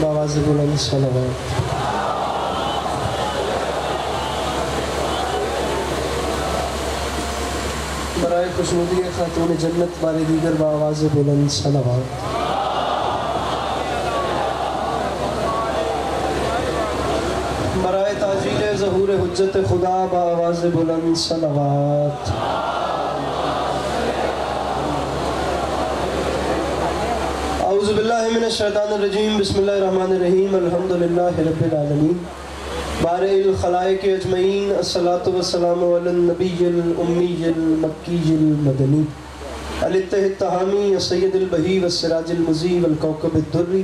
بآواز بلند صلوات۔ برائے خوشنودی خاتون جنت بار دیگر بآواز بلند صلوات۔ برائے تعجیل ظہور حجت خدا بآواز بلند صلوات۔ اعوذ باللہ من الشیطان الرجیم، بسم اللہ الرحمن الرحیم، الحمدللہ رب العالمین، بارئ الخلائق اجمعین، الصلاۃ والسلام علی النبی الامی المکی المدنی الاتح التہامی السید البہی والسراج المضی والکوکب الدری،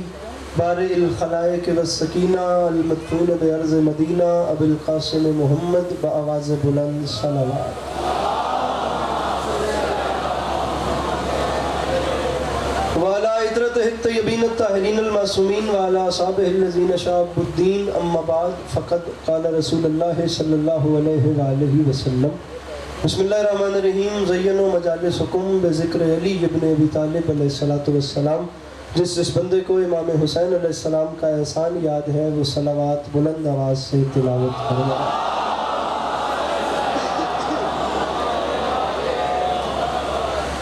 بارئ الخلائق والسکینہ المدفون بارض مدینہ ابو القاسم محمد بآواز بلند صلوات۔ وعلى عطرته الطيبين الطاهرين المعصومين وعلى أصحابه الذين شابوا الدين، أما بعد فقد قال رسول الله صلى الله عليه وآله وسلم، بسم الله الرحمن الرحیم، زینوا مجالسکم بذکر علی ابن ابی طالب علیہ الصلوۃ والسلام۔ جس بندے کو امام حسین علیہ السلام کا احسان یاد ہے وہ صلوات بلند آواز سے تلاوت کرے۔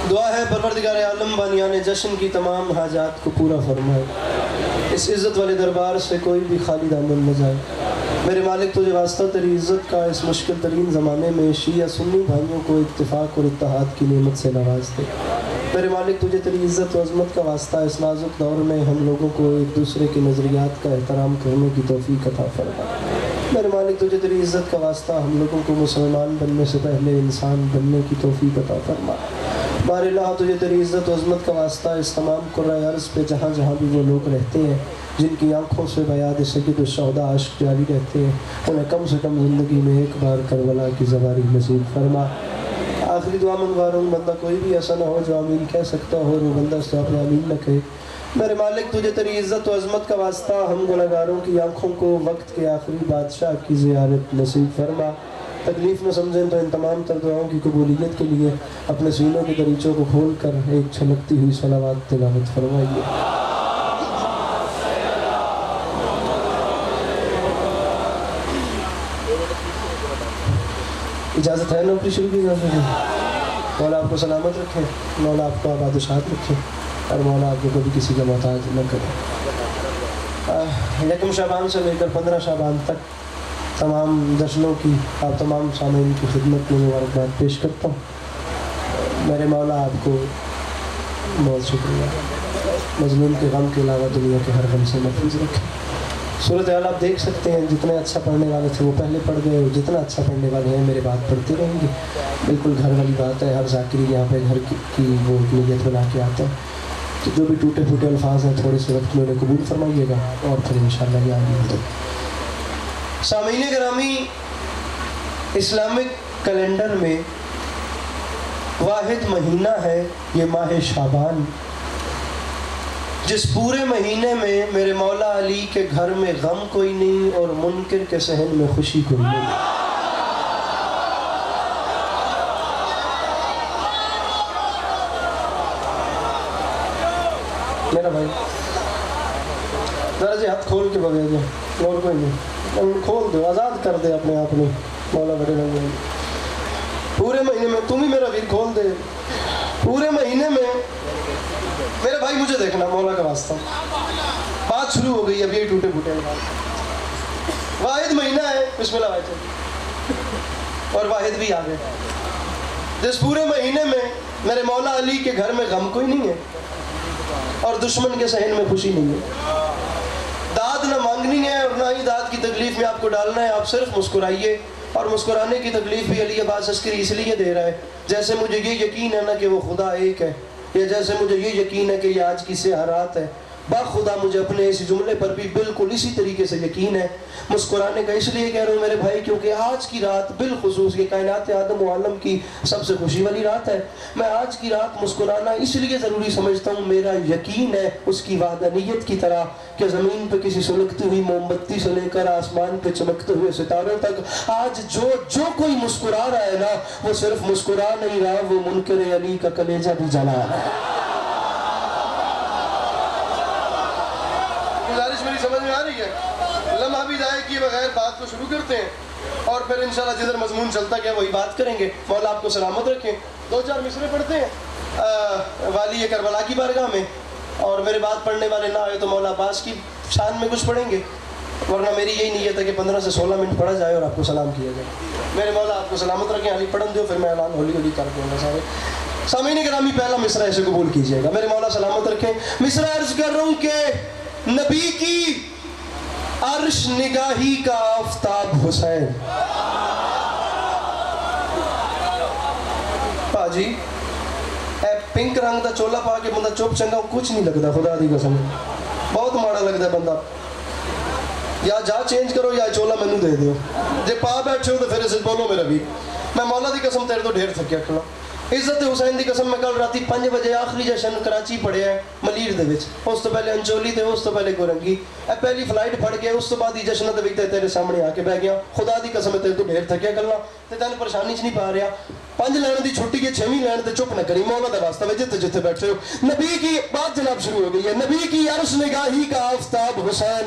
دعا ہے پروردگار عالم بانیان جشن کی تمام حاجات کو پورا فرمائے، اس عزت والے دربار سے کوئی بھی خالی دامن نہ جائے۔ میرے مالک تجھے واسطہ تیری عزت کا اس مشکل ترین زمانے میں شیعہ سنی بھائیوں کو اتفاق اور اتحاد کی نعمت سے نواز دے۔ میرے مالک تجھے تیری عزت و عظمت کا واسطہ اس نازک دور میں ہم لوگوں کو ایک دوسرے کے نظریات کا احترام کرنے کی توفیق عطا فرما۔ میرے مالک تجھے تیری عزت کا واسطہ ہم لوگوں کو مسلمان بننے سے پہلے انسان بننے کی توفیق عطا فرما۔ بار اللہ تجھے تیری عزت و عظمت کا واسطہ اس تمام قرۂ عرض پہ جہاں جہاں بھی وہ لوگ رہتے ہیں جن کی آنکھوں سے بیاد سید الشہداء عشق جاری رہتے ہیں، انہیں کم سے کم زندگی میں ایک بار کربلا کی زواری نصیب فرما۔ آخری دعا منگوا رہا ہوں، بندہ کوئی بھی ایسا نہ ہو جو آمین کہہ سکتا ہو اور وہ بندہ اس طرح اپنے آمین نہ کہے۔ میرے مالک تجھے تیری عزت و عظمت کا واسطہ ہم گنہگاروں کی آنکھوں کو وقت کے آخری بادشاہ کی زیارت نصیب فرما۔ تکلیف نہ سمجھیں تو ان تمام تر دعاؤں کی قبولیت کے لیے اپنے سینوں کے دریچوں کو کھول کر ایک چھلکتی ہوئی صلوات تلاوت فرمائیے۔ اجازت ہے نوکری شروع کی جاتی ہے؟ مولا آپ کو سلامت رکھے، مولا آپ کو آباد و شاد رکھے اور مولا آپ کو کبھی کسی کا محتاج نہ کرے۔ یکم شعبان سے لے کر 15 شعبان تک تمام جشنوں کی آپ تمام سامعین کی خدمت میں مبارکباد پیش کرتا ہوں۔ میرے مولا آپ کو بہت شکریہ، مظلوم کے غم کے علاوہ دنیا کے ہر غم سے محفوظ رکھے۔ صورتحال آپ دیکھ سکتے ہیں، جتنے اچھا پڑھنے والے تھے وہ پہلے پڑھ گئے اور جتنا اچھا پڑھنے والے ہیں میرے بات پڑھتے رہیں گے۔ بالکل گھر والی بات ہے، ہر ذاکری یہاں پہ گھر کی وہ نیت بنا کے آتا ہے، تو جو بھی ٹوٹے پھوٹے الفاظ ہیں تھوڑے سے وقت میں انہیں قبول فرمائیے گا اور پھر انشاءاللہ یہ آگے ہوتے۔ سامعین گرامی، اسلامک کیلنڈر میں واحد مہینہ ہے یہ ماہ شعبان، جس پورے مہینے میں میرے مولا علی کے گھر میں غم کوئی نہیں اور منکر کے صحن میں خوشی کوئی نہیں۔ میرا بھائی ذرا جی ہاتھ کھول کے بغیر جائے، اور کوئی نہیں، کھول دو، آزاد کر دے اپنے آپ میں، مولا بڑے لگ جائیں۔ پورے مہینے میں تم ہی میرا ویر کھول دے، پورے مہینے میں میرے بھائی مجھے دیکھنا، مولا کا واسطہ، بات شروع ہو گئی، اب یہ ٹوٹے پھوٹے واحد مہینہ ہے، بسم اللہ بھائی، اور واحد بھی آ گئے، جس پورے مہینے میں میرے مولا علی کے گھر میں غم کوئی نہیں ہے اور دشمن کے صحن میں خوشی نہیں ہے۔ داد نہ مانگنی ہے اور نہ ہی داد کی تکلیف میں آپ کو ڈالنا ہے، آپ صرف مسکرائیے، اور مسکرانے کی تکلیف بھی علی عباس عسکری اس لیے دے رہا ہے جیسے مجھے یہ یقین ہے نا کہ وہ خدا ایک ہے، یا جیسے مجھے یہ یقین ہے کہ یہ آج کی سیاہ رات ہے، باخدا مجھے اپنے اس جملے پر بھی بالکل اسی طریقے سے یقین ہے۔ مسکرانے کا اس لیے کہہ رہا ہوں میرے بھائی کیونکہ آج کی رات بالخصوص یہ کائنات آدم و عالم کی سب سے خوشی والی رات ہے۔ میں آج کی رات مسکرانا اس لیے ضروری سمجھتا ہوں، میرا یقین ہے اس کی وحدانیت کی طرح کہ زمین پہ کسی سلگتی ہوئی موم بتی سے لے کر آسمان پہ چمکتے ہوئے ستاروں تک آج جو کوئی مسکرا رہا ہے نا، وہ صرف مسکرا نہیں رہا، وہ منکر علی کا کلیجہ بھی جلا رہا ہے۔ گزارش میری سمجھ میں آ رہی ہے؟ لمحہ بھی ضائع کیے بغیر بات کو شروع کرتے ہیں اور پھر انشاءاللہ جدھر مضمون چلتا گیا وہی بات کریں گے. مولا آپ کو سلامت رکھیں. 2-4 مصرے پڑھتے ہیں والی کربلا کی بارگاہ میں, اور میرے بعد پڑھنے والے نہ آئے تو مولا عباس کی شان میں کچھ پڑھیں گے, ورنہ میری یہی نیت ہے کہ 15 سے 16 منٹ پڑھا جائے اور آپ کو سلام کیا جائے. میرے مولا آپ کو سلامت رکھیں. علی پڑھن دو, پھر میں اعلان ہولی ہولی کر دوں گا. سارے سامعین گرامی پہلا مصرع ایسے قبول کیجیے گا. میرے مولا سلامت رکھیں. مصرع عرض کر رہا ہوں کہ نبی کی عرش نگاہی کا آفتاب حسین. پاجی اے پنک رنگ دا چولا پا کے بندہ چوپ چنگا کچھ نہیں لگتا, خدا دی قسم بہت ماڑا لگتا ہے بندہ. یا جا چینج کرو یا چولا مینو دے دیو. جے پا بیٹھے ہو تو پھر اسے بولو میرا بھی. میں مولا دی قسم تیرے تو ڈھیر تھکیا کھلا. عزت حسین دی قسم میں کل راتی 5 بجے آخری جشن کراچی پڑھیا ہے ملیر دے وچ. اس تو پہلے انچولی تے, اس تو پہلے گورنگی. اے پہلی فلائٹ پھڑ کے اس تو بعد ہی جشن دے وچ تیرے سامنے آ کے بیٹھ گیا. خدا دی قسم تیرے تو ڈھیر تھکیا کھلا تے تینوں پریشانی چ نہیں پا رہا. 5 لین دی چھٹی ہے 6ویں لین تے چپ نہ کری. مولا دا واسطہ وچ جتھے بیٹھے ہو. نبی کی بات جناب شروع ہو گئی ہے. نبی کی عرش نگاہی کا آفتاب حسین,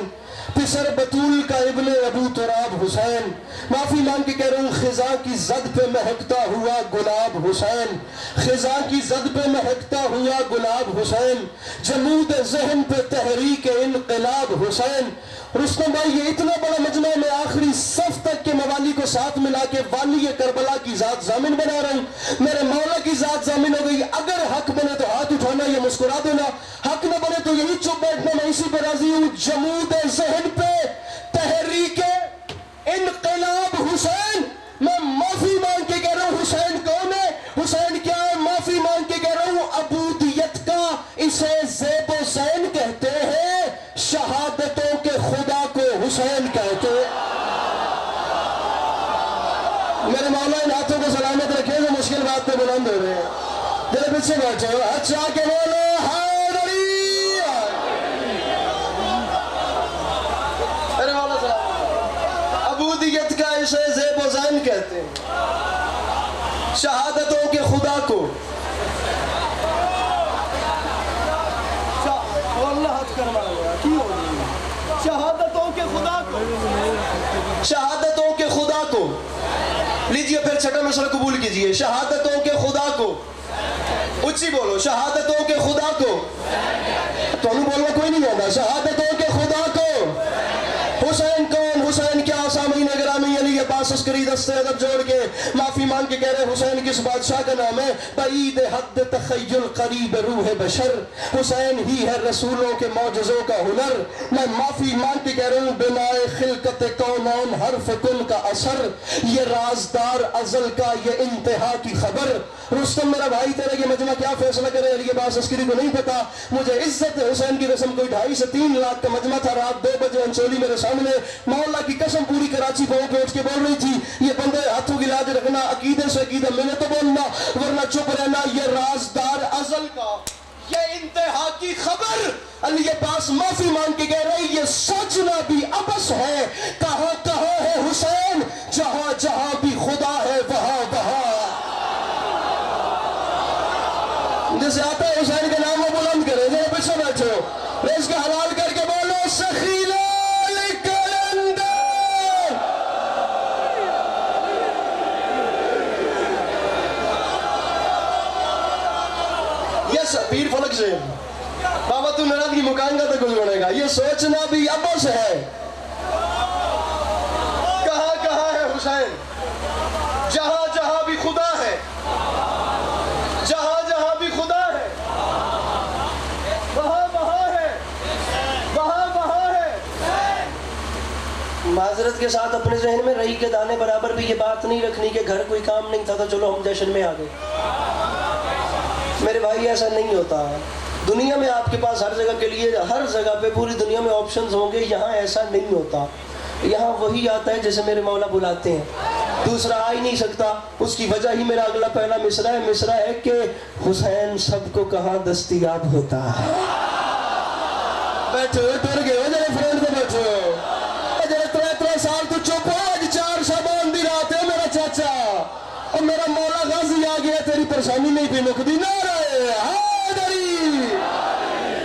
پسر بطول کا ابن ابو تراب حسین. معافی مانگ کے کہہ رہا ہوں خزاں کی زد پہ مہکتا ہوا گلاب حسین. خزاں کی زد پہ مہکتا ہوا گلاب حسین. جمود ذہن پہ تحریک انقلاب حسین. رستم بھائی یہ اتنا بڑا مجمع میں آخری صف تک کے موالی کو ساتھ ملا کے والی کربلا کی ذات ضامن بنا رہا ہوں. میرے مولا کی ذات ضامن ہو گئی. اگر حق بنے تو ہاتھ اٹھانا, یہ مسکرا دینا. حق نہ بنے تو یہی چپ بیٹھنا, میں اسی پہ راضی ہوں. جمود ذہن پہ تحریک انقلاب حسین. میں معافی مانگ کے کہہ رہا ہوں حسین کون ہے, حسین کیا ہے, معافی مانگ کے کہہ رہا ہوں عبودیت کا اسے زیب و زین کہتے ہیں, شہادتوں کے خدا کو حسین کہتے ہیں. میرے مولا ان ہاتھوں کو سلامت رکھے جو مشکل بات پہ بلند ہو رہے ہیں. میرے پیچھے بیٹھے ہو, اچھا کے بولو حیدری. میرے مولا سلامت. عبودیت کا اسے زیب و زین کہتے ہیں, شہادتوں کے خدا کو. شہادتوں کے خدا کو, شہادتوں کے خدا کو. لیجئے پھر چھٹا مصرع قبول کیجئے. شہادتوں کے خدا کو, اچھی بولو, شہادتوں کے خدا کو. تو انہوں بولنا کوئی نہیں آتا. شہادتوں کے خدا کو. حسین کون, حسین کیا. سامعین گرامی علی عباس عسکری دستے ادب جوڑ کے معافی مانگ کے کہہ رہے حسین کس بادشاہ کا نام ہے. بعید حد تخیل قریب روح بشر, حسین ہی ہے رسولوں کے معجزوں کا ہنر. میں معافی مانگ کے کہہ رہا ہوں بنائے خلقت کونین حرف کن کا اثر, یہ رازدار ازل کا یہ انتہا کی خبر. رستم میرا بھائی تیرا یہ مجمع کیا فیصلہ کرے علی عباس عسکری کو نہیں پتا. مجھے عزت حسین کی قسم کوئی 2.5 سے 3 لاکھ کا مجمع تھا. رات 2 بجے انچولی میرے سامنے مولا کی قسم پوری کراچی پہنچ پہنچ کے بول رہی تھی یہ بندے ہاتھوں کی لاج رکھنا, عقیدے سے عقیدہ میں نے تو بولنا ورنہ چپ رہنا. یہ رازدار ازل کا یہ انتہا کی خبر. علی عباس معافی مانگ کے کہہ رہے یہ سوچنا بھی ابس ہے, کہاں کہاں ہے حسین, جہاں جہاں بھی خدا ہے وہاں وہاں. جیسے آتا ہے حسین کے نام کو بلند کرے, جو پیچھے بیٹھے ہو ریس کا حلال کر کے بولو سخی لال کلندر. یس پیر فلک سے بابا تو ناراضگی مکائیں گا تو کچھ بڑھے گا. یہ سوچنا بھی ابس ہے, کہاں کہاں ہے حسین, جہاں جہاں بھی خدا ہے, جہاں جہاں بھی خدا ہے وہاں وہاں ہے, وہاں وہاں ہے. معذرت کے ساتھ اپنے ذہن میں رہی کے دانے برابر بھی یہ بات نہیں رکھنی کہ گھر کوئی کام نہیں تھا تو چلو ہم جشن میں آ گئے. میرے بھائی ایسا نہیں ہوتا. دنیا میں آپ کے پاس ہر جگہ کے لیے, ہر جگہ پہ پوری دنیا میں آپشنز ہوں گے. یہاں ایسا نہیں ہوتا. یہاں وہی آتا ہے جیسے میرے مولا بلاتے ہیں, دوسرا آ ہی نہیں سکتا. اس کی وجہ ہی میرا اگلا پہلا مصرع ہے. مصرع ہے کہ حسین سب کو کہاں دستیاب ہوتا ہے. بیٹھو ڈر گئے ہو جب فرینڈ پہ بیٹھو, جب 3 سال تو چپ ہو. آج 4 شعبان دی رات ہے میرا چاچا, اور میرا مولا غازی آ گیا, تیری پریشانی نہیں بھی مکدی. نعرہ حیدری.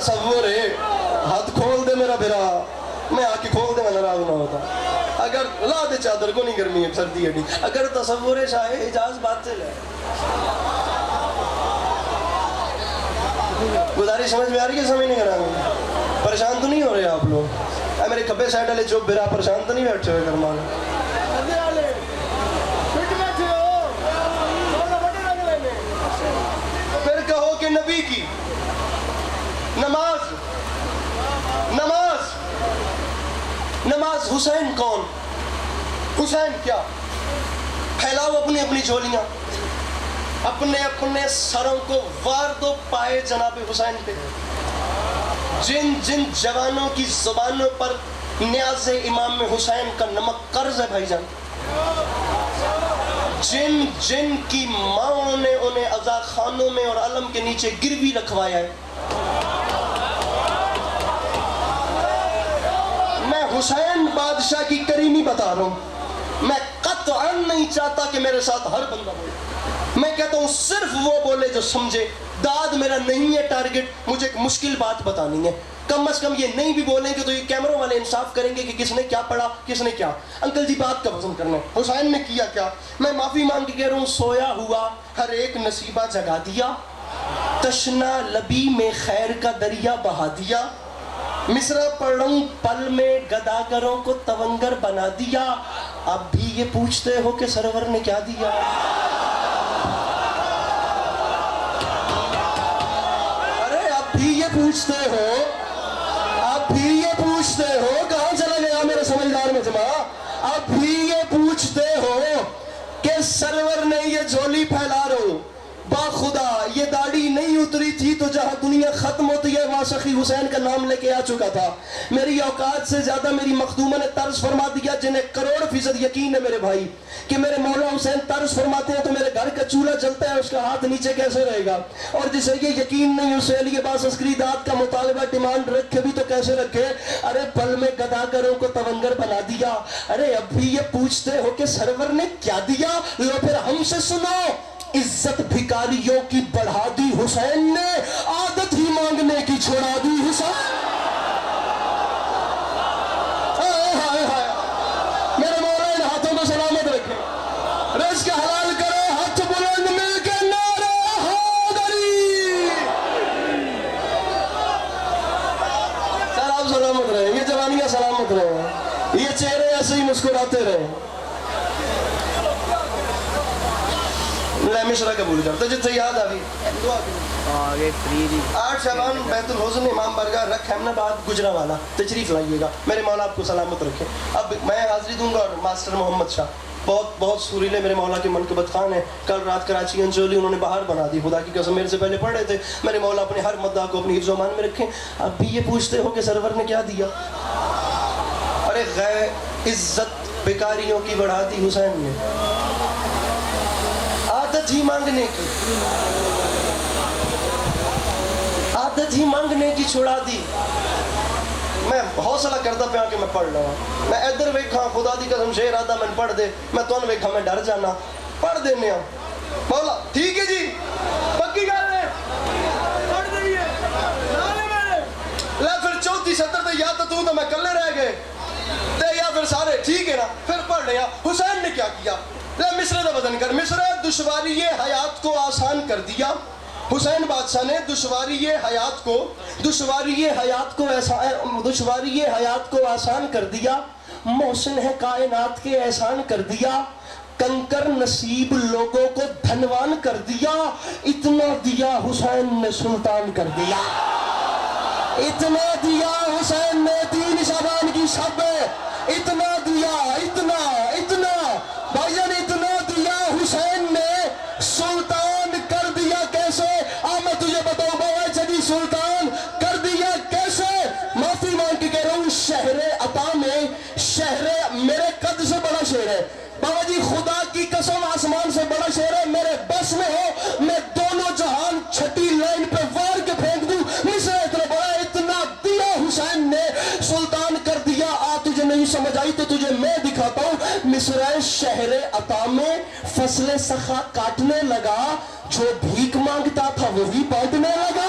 تصور ہے ہاتھ کھول دے میرا بھرا میں آ کے کھول دے میں ناراض نہ ہوتا اگر لا دے چادر کو نہیں گرمی ہے سردی ہے اگر تصور شاہ اجاز باطل ہے گزارش سمجھ میں آ رہی ہے سمجھ نہیں کرانا پریشان تو نہیں ہو رہے آپ لوگ اے میرے کھبے سائڈ والے جو بھرا پریشان تو نہیں بیٹھے ہوئے کرمان پھر کہو کہ نبی کی نماز نماز نماز حسین کون حسین کیا پھیلاؤ اپنی اپنی جھولیاں اپنے اپنے سروں کو وار دو پائے جناب حسین پہ جن جن جوانوں کی زبانوں پر نیاز امام حسین کا نمک قرض ہے بھائی جان جن جن کی ماں نے انہیں عزا خانوں میں اور علم کے نیچے گروی رکھوایا ہے میں حسین بادشاہ کی کریمی بتا رہا ہوں میں قطعاً نہیں چاہتا کہ میرے ساتھ ہر بندہ بولے میں کہتا ہوں صرف وہ بولے جو سمجھے داد میرا نہیں ہے ٹارگٹ مجھے ایک مشکل بات بتانی ہے کم از کم یہ نہیں بھی بولیں کہ تو یہ کیمروں والے انصاف کریں گے کہ کس نے کیا پڑھا کس نے کیا انکل جی بات کا وزن کرنا ہے حسین نے کیا کیا میں معافی مانگ کے کہہ رہا ہوں سویا ہوا ہر ایک نصیبہ جگا دیا تشنا لبی میں خیر کا دریا بہا دیا مصرع پڑھوں پل میں گداگروں کو تونگر بنا دیا اب بھی یہ پوچھتے ہو کہ سرور نے کیا دیا ارے اب بھی یہ پوچھتے ہو اب بھی یہ پوچھتے ہو کہاں چلا گیا میرے سمجھدار میں جمع اب بھی یہ پوچھتے ہو کہ سرور نے یہ جھولی پھیلا رہا ہوں با خدا یہ داڑھی نہیں اتری تھی تو جہاں دنیا ختم ہوتی ہے وہاں سخی حسین کا نام لے کے آ چکا تھا میری اوقات سے زیادہ میری مخدومہ نے طرز فرما دیا جنہیں کروڑ فیصد یقین ہے میرے بھائی کہ میرے مولا حسین طرز فرماتے ہیں تو میرے گھر کا چولہا جلتا ہے اس کا ہاتھ نیچے کیسے رہے گا اور جسے یہ یقین نہیں اسے لیے باس عسکری داد کا مطالبہ ڈیمانڈ رکھے بھی تو کیسے رکھے ارے پل میں گداگروں کو تونگر بنا دیا ارے اب بھی یہ پوچھتے ہو کہ سرور نے کیا دیا لو پھر ہم سے سنو عزت بھکاریوں کی بڑھا دی حسین نے عادت ہی مانگنے کی چھوڑا دی حسین میرے مولا ان ہاتھوں کو سلامت رکھے رزق حلال کرے ہاتھ بلند مل کے نعرہ حیدری سر آپ سلامت رہے یہ جوانیاں سلامت رہے یہ چہرے ایسے ہی مسکراتے رہے مشرہ قبول کرتا جت سے یاد آگئی آگے 8 شعبان بیت الحسن امام برگاہ رکھ احمد آباد گجرانوالہ تشریف لائیے گا میرے مولا آپ کو سلامت رکھے اب میں حاضری دوں گا اور ماسٹر محمد شاہ بہت سوریلے میرے مولا کے منقبت خان ہیں کل رات کراچی انجولی انہوں نے باہر بنا دی خدا کی قسم میرے سے پہلے پڑھ رہے تھے میرے مولا اپنے ہر مدعا کو اپنی حفظ و امان میں رکھیں اب بھی یہ پوچھتے ہو کہ سرور نے کیا دیا ارے غیر عزت بیکاریوں کی بڑھا دی حسین نے عادت ہی مانگنے کی عادت ہی مانگنے کی چھوڑا دی میں حوصلہ کرتا پہ کہ میں پڑھ لوں میں ادھر ویکھاں خدا دی قسم شیر آدھا میں پڑھ دے میں تو ویکھاں میں ڈر جانا پڑھ دینے ہوں مولا ٹھیک ہے جی پکی گل ہے پڑھ دئیے لے پھر 34-70 تو یا تو میں کلے رہ گئے تے یا پھر سارے ٹھیک ہے نا پھر پڑھ لیا حسین نے کیا کیا لے مصرع دا بدن کر مصرع دشواری حیات کو آسان کر دیا حسین بادشاہ نے دشواری حیات کو آسان کر دیا محسن ہے کائنات کے احسان کر دیا کنکر نصیب لوگوں کو دھنوان کر دیا اتنا دیا حسین نے سلطان کر دیا اتنا دیا حسین نے 3 شعبان کی شب اتنا دیا اتنا بھائی جان اتنا دیا حسین نے سلطان کر دیا کیسے میں تجھے بتاؤں بابا جدی سلطان کر دیا کیسے معافی مانگ کے کہہ رہا ہوں شہر عطا میں شہر میرے قد سے بڑا شہر ہے بابا جی خدا کی قسم آسمان سے بڑا شہر ہے میرے بس میں ہو میں دونوں جہان چھٹی لائن پہ وار کے پھینک دوں مصرع اتنا بڑا اتنا دیا حسین نے سلطان کر دیا تجھے نہیں سمجھ آئی تو تجھے میں دکھاتا ہوں مصرع شہر عطا میں فصل سخا کاٹنے لگا جو بھیک مانگتا تھا وہی بانٹنے لگا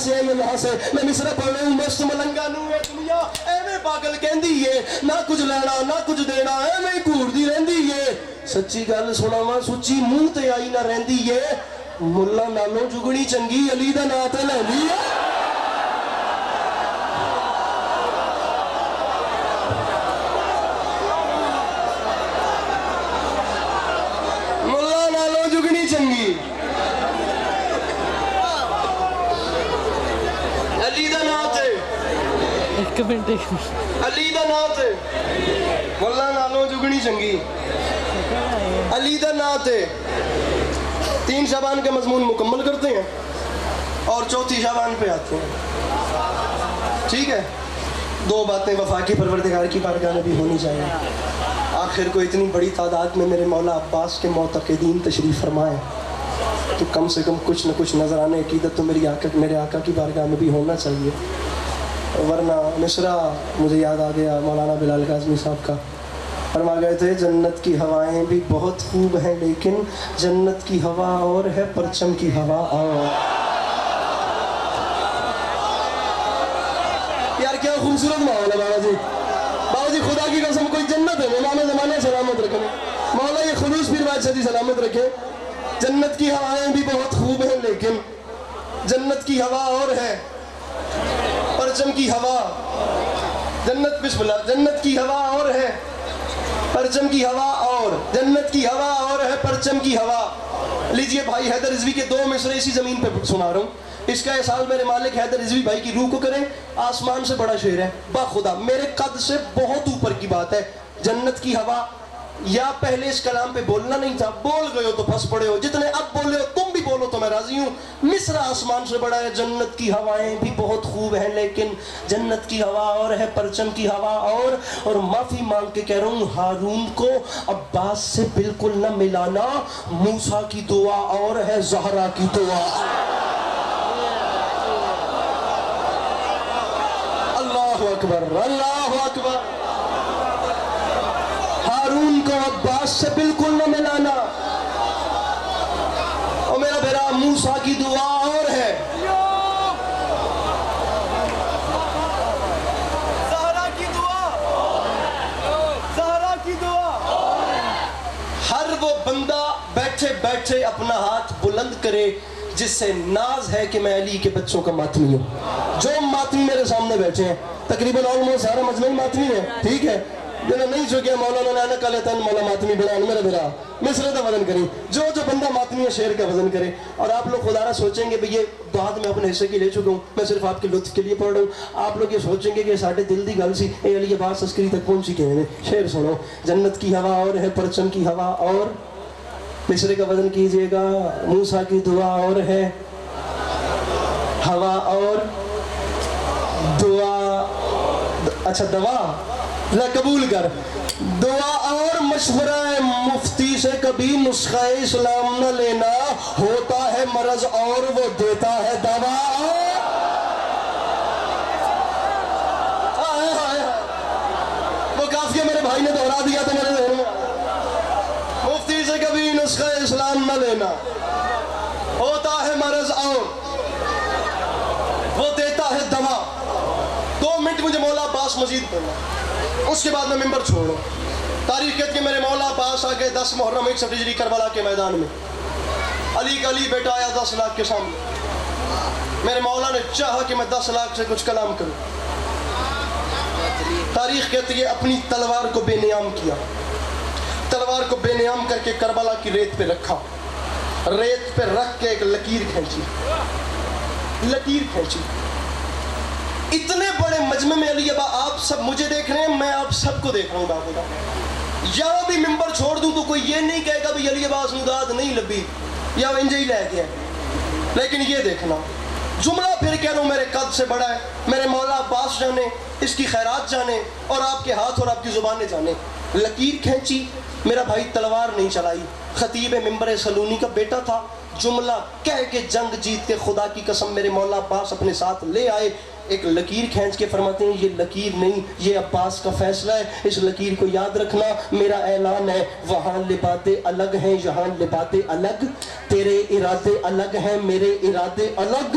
سے ہے اللہ سے میں مصرع پڑھ رہا ہوں مست ملنگا نو ہے دنیا ایویں پاگل کہندی ہے نہ کچھ لینا نہ کچھ دینا ایویں گھوردی رہندی ہے سچی گل سناواں سچی منہ تے آئی نہ رہندی ہے ملا نالوں جگنی چنگی علی دا نام تے لیندی ہے ملا نالوں جگنی چنگی علی دا نام تے ایک منٹ علی دا نام تے ملا نالوں جگنی چنگی علی دا نام تے 3 شعبان کے مضمون مکمل کرتے ہیں اور 4 شعبان پہ آتے ہیں ٹھیک ہے 2 باتیں وفاقی پروردگار کی بارگاہ میں بھی ہونی چاہیے آخر کو اتنی بڑی تعداد میں میرے مولا عباس کے معتقدین تشریف فرمائے تو کم سے کم کچھ نہ کچھ نظرانے عقیدت تو میرے آقا کی بارگاہ میں بھی ہونا چاہیے ورنہ مصرع مجھے یاد آ گیا مولانا بلال کاظمی صاحب کا فرما گئے تھے جنت کی ہوائیں بھی بہت خوب ہیں لیکن جنت کی ہوا اور ہے پرچم کی ہوا اور یار کیا خوبصورت ماحول ہے بابا جی خدا کی قسم کوئی جنت ہے مولانا زمانہ سلامت رکھے مولا یہ خلوص پیر بادشاہ جی سلامت رکھے جنت کی ہوائیں بھی بہت خوب ہیں لیکن جنت کی ہوا اور ہے پرچم کی ہوا جنت بسم اللہ جنت کی ہوا اور ہے پرچم کی ہوا اور جنت کی ہوا اور ہے پرچم کی ہوا لیجئے بھائی حیدر رضوی کے 2 مصرے اسی زمین پہ سنا رہا ہوں اس کا احساس میرے مالک حیدر رضوی بھائی کی روح کو کریں آسمان سے بڑا شعر ہے بخدا میرے قد سے بہت اوپر کی بات ہے جنت کی ہوا یا پہلے اس کلام پہ بولنا نہیں تھا بول گئے ہو تو پھنس پڑے ہو جتنے اب بولے ہو تم بھی بولو تو میں راضی ہوں مصرع آسمان سے بڑا ہے جنت کی ہوائیں بھی بہت خوب ہیں لیکن جنت کی ہوا اور ہے پرچم کی ہوا اور معافی مانگ کے کہہ رہا ہوں ہارون کو عباس سے بالکل نہ ملانا موسیٰ کی دعا اور ہے زہرا کی دعا اللہ اکبر اللہ اکبر ہارون کو عباس سے بالکل نہ ملانا اور میرا بھیرا موسیٰ کی دعا اور ہے زہرا کی دعا ہر وہ بندہ بیٹھے بیٹھے اپنا ہاتھ بلند کرے جس سے ناز ہے کہ میں علی کے بچوں کا ماتمی ہوں جو ماتمی میرے سامنے بیٹھے ہیں تقریباً آلموسٹ سارا مجمع ماتمی ہے ٹھیک ہے جنہوں نہیں چکے مولانا نانا کا لیتا ہے مولا ماتمی بڑھان میرا بھرا مصرے کا وزن کریں جو بندہ ماتمی ہے شعر کا وزن کرے اور آپ لوگ خدا را سوچیں گے بھئی یہ بات میں اپنے حصے کی لے چکا ہوں میں صرف آپ کے لطف کے لیے پڑھ رہا ہوں آپ لوگ یہ سوچیں گے کہ ساڑھے دل دی گل سی اے علی عباس عسکری تک پہنچی کے ہیں شعر سنو جنت کی ہوا اور ہے پرچم کی ہوا اور مصرے کا وزن کیجئے گا موسیٰ کی دعا اور ہے ہوا اور دعا اچھا دوا قبول کر دعا اور مشورہ مفتی سے کبھی نسخہ اسلام نہ لینا ہوتا ہے مرض اور وہ دیتا ہے دوا وہ کافی میرے بھائی نے دہرا دیا تو میرے ذہن میں مفتی سے کبھی نسخہ اسلام نہ لینا ہوتا ہے مرض اور وہ دیتا ہے دوا 2 منٹ مجھے مولا عباس مزید پڑھنا اس کے بعد میں ممبر چھوڑوں تاریخ کہتے کہ میرے مولا عباس آگے 10 محرم 1 ہجری کربلا کے میدان میں علی کا علی بیٹا آیا 10 لاکھ کے سامنے میرے مولا نے چاہا کہ میں 10 لاکھ سے کچھ کلام کروں تاریخ کہتی ہے اپنی تلوار کو بے نیام کیا تلوار کو بے نیام کر کے کربلا کی ریت پہ رکھا ریت پہ رکھ کے ایک لکیر کھینچی اتنے بڑے مجمع میں علی ابا آپ سب مجھے دیکھ رہے ہیں میں آپ سب کو دیکھ رہا ہوں باقاعدہ یہاں بھی ممبر چھوڑ دوں تو کوئی یہ نہیں کہے گا بھی علی عباس مداد نہیں لبی یا انجے ہی لے گیا لیکن یہ دیکھنا جملہ پھر کہہ رہا ہوں میرے قد سے بڑا ہے میرے مولا عباس جانے اس کی خیرات جانے اور آپ کے ہاتھ اور آپ کی زبانیں جانے لکیر کھینچی میرا بھائی تلوار نہیں چلائی خطیب ممبر سلونی کا بیٹا تھا جملہ کہہ کے جنگ جیت کے خدا کی قسم میرے مولا عباس اپنے ساتھ لے آئے ایک لکیر کھینچ کے فرماتے ہیں یہ لکیر نہیں یہ عباس کا فیصلہ ہے اس لکیر کو یاد رکھنا میرا اعلان ہے وہاں لبادے الگ ہیں یہاں لبادے الگ تیرے ارادے الگ ہیں میرے ارادے الگ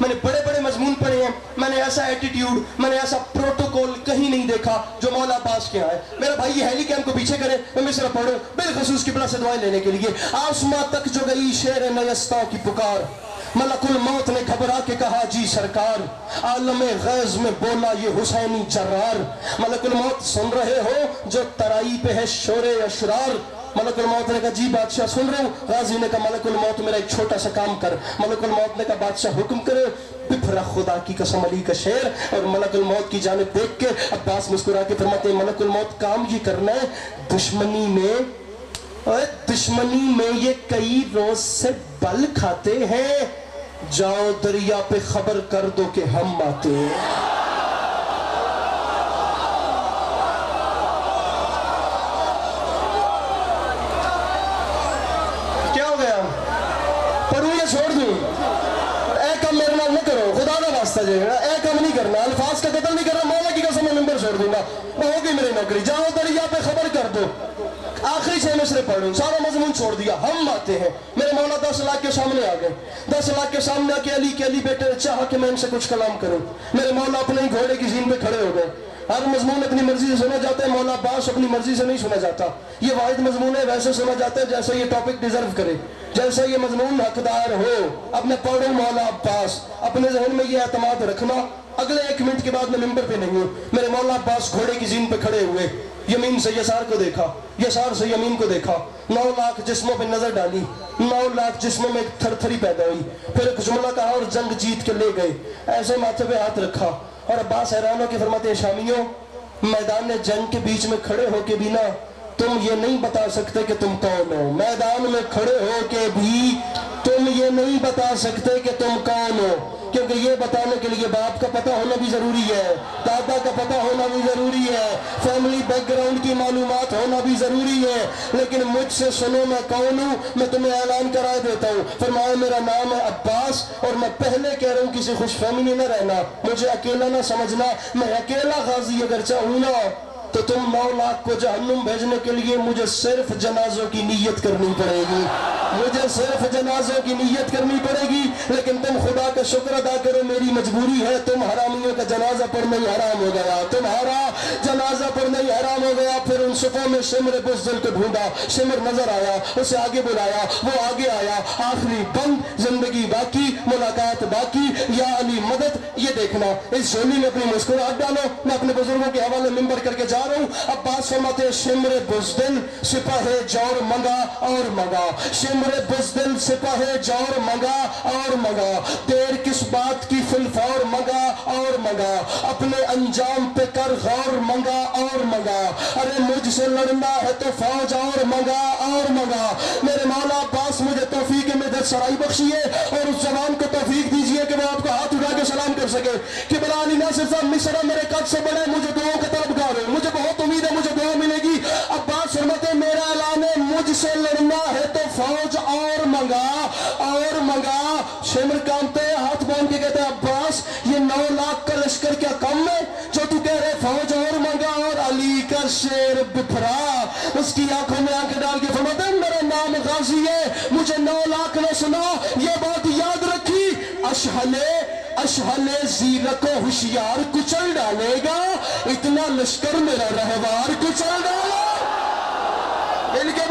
میں نے بڑے بڑے مضمون پڑھے ہیں, میں نے ایسا ایٹیٹیوڈ, میں نے ایسا پروٹوکول کہیں نہیں دیکھا جو مولا عباس کے آئے. میرا بھائی یہ ہیلی کیمپ کو پیچھے کرے, میں مصرع پڑھوں بالخصوص قبلہ سے دعائیں لینے کے لیے. آسماں تک جو گئی شیر نیستاں کی پکار, ملک الموت نے گھبرا کے کہا جی سرکار, عالم غیظ میں بولا یہ حسینی جرار. ملک الموت سن رہے ہو جو ترائی پہ ہے شور اشرار. ملک الموت نے کہا جی بادشاہ سن رہا ہوں. غازی نے کہا ملک الموت میرا ایک چھوٹا سا کام کر. ملک الموت نے کہا بادشاہ حکم کرے. بپھرا خدا کی قسم علی کا شعر, اور ملک الموت کی جانب دیکھ کے عباس مسکرا کے فرماتے ہیں ملک الموت کام یہ کرنا ہے, دشمنی میں یہ کئی روز سے بل کھاتے ہیں, جاؤ دریا پہ خبر کر دو کہ ہم آتے ہیں. کیا ہو گیا, پڑھوں یا چھوڑ دوں؟ اے کم میرے نال نہ کرو, خدا کا واسطہ جو ہے اے کم نہیں کرنا, الفاظ کا قتل نہیں کرنا, مولا کی قسم میں ممبر چھوڑ دوں گا. ہوگی میری نوکری, جاؤ دریا پہ خبر کر دو. آخری 6 مصرے پڑھوں, سارا مضمون چھوڑ دیا. ہم آتے ہیں. میرے مولا 10 لاکھ کے سامنے آ گئے. 10 لاکھ کے سامنے آ کے علی بیٹے چاہا کہ میں ان سے کچھ کلام کروں. میرے مولا اپنے ہی گھوڑے کی زین پہ کھڑے ہو گئے. ہر مضمون اپنی مرضی سے سنا جاتا ہے, مولا عباس اپنی مرضی سے نہیں سنا جاتا. یہ واحد مضمون ہے, ویسے سنا جاتا ہے جیسے یہ ٹاپک ڈیزرو کرے, جیسے یہ مضمون حقدار ہو. اب میں پڑھوں مولا عباس, اپنے ذہن میں یہ اعتماد رکھنا اگلے 1 منٹ کے بعد میں ممبر پہ نہیں ہوں. میرے مولا عباس گھوڑے کی زین پہ کھڑے ہوئے, یمین سے یسار کو دیکھا, یسار سے یمین کو دیکھا. 9 لاکھ جسموں پہ نظر ڈالی, 9 لاکھ جسموں میں ایک تھر تھری پیدا ہوئی. پھر ایک جملہ کہا اور جنگ جیت کے لے گئے. ایسے ماتھے پہ ہاتھ رکھا اور عباس حیران ہو کے فرماتے ہیں شامیوں, میدان جنگ کے بیچ میں کھڑے ہو کے بھی نا تم یہ نہیں بتا سکتے کہ تم کون ہو. میدان میں کھڑے ہو کے بھی تم یہ نہیں بتا سکتے کہ تم کون ہو, کیونکہ یہ بتانے کے لیے باپ کا پتہ ہونا بھی ضروری ہے, دادا کا پتہ ہونا بھی ضروری ہے, فیملی بیک گراؤنڈ کی معلومات ہونا بھی ضروری ہے. لیکن مجھ سے سنو میں کون ہوں, میں تمہیں اعلان کرا دیتا ہوں. فرمایا میرا نام ہے عباس, اور میں پہلے کہہ رہا ہوں کسی خوش فہمی میں نہ رہنا, مجھے اکیلا نہ سمجھنا. میں اکیلا غازی اگر چاہوں نا تو تم 9 لاکھ کو جہنم بھیجنے کے لیے مجھے صرف جنازوں کی نیت کرنی پڑے گی, مجھے صرف جنازوں کی نیت کرنی پڑے گی. لیکن تم خدا کا شکر ادا کرو, میری مجبوری ہے. تم حرامیوں کا جنازہ پڑھنا ہی حرام ہو گیا, تمہارا جنازہ پڑھنا ہی حرام ہو گیا. پھر ان صفوں میں شمر بزدل کو ڈھونڈا, شمر نظر آیا, اسے آگے بلایا, وہ آگے آیا. آخری بند, زندگی باقی, ملاقات باقی, یا علی مدد. یہ دیکھنا, اس جھولی میں اپنی مسکراہٹ ڈالو. میں اپنے بزرگوں کے حوالے ممبر کر کے جا رہا ہوں. عباس فرماتے شمر بزدل سپاہ جور منگا اور منگا, شمر بزدل سپاہ جور منگا اور منگا, دیر کس بات کی فلفور منگا اور منگا, اپنے انجام پہ کر غور منگا اور منگا. ارے مجھ سے لڑنا ہے تو فوج اور منگا اور منگا. میرے مولا عباس مجھے توفیق مدد سرائی بخشیے, اور اس جوان کو توفیق دیجیے کہ وہ آپ کو ہاتھ اٹھا کے سلام کر سکے کہ بلا علی ناصر صاحب مصرع میرے قد سے بڑے, مجھے دعاؤں کا طلبگار ہے, مجھے بہت امید ہے مجھے دعا ملے گی. عباس فرماتے میرا اعلان ہے, مجھ سے لڑنا ہے تو فوج اور منگا اور منگا. شمر کامتے ہاتھ باندھ کے کہتے ہیں عباس یہ 9 لاکھ کا لشکر کیا کم ہے جو تو کہہ رہے فوج اور منگا. اور علی کا شیر بپھرا, اس کی آنکھوں میں آنکھیں ڈال کے فرماتے ہیں میرا نام غازی ہے, مجھے 9 لاکھ نے سنا, یہ بات یاد رکھی. اشہلے زیرک و ہوشیار کچل ڈالے گا, اتنا لشکر میرا رہوار کچل ڈالے. ان کے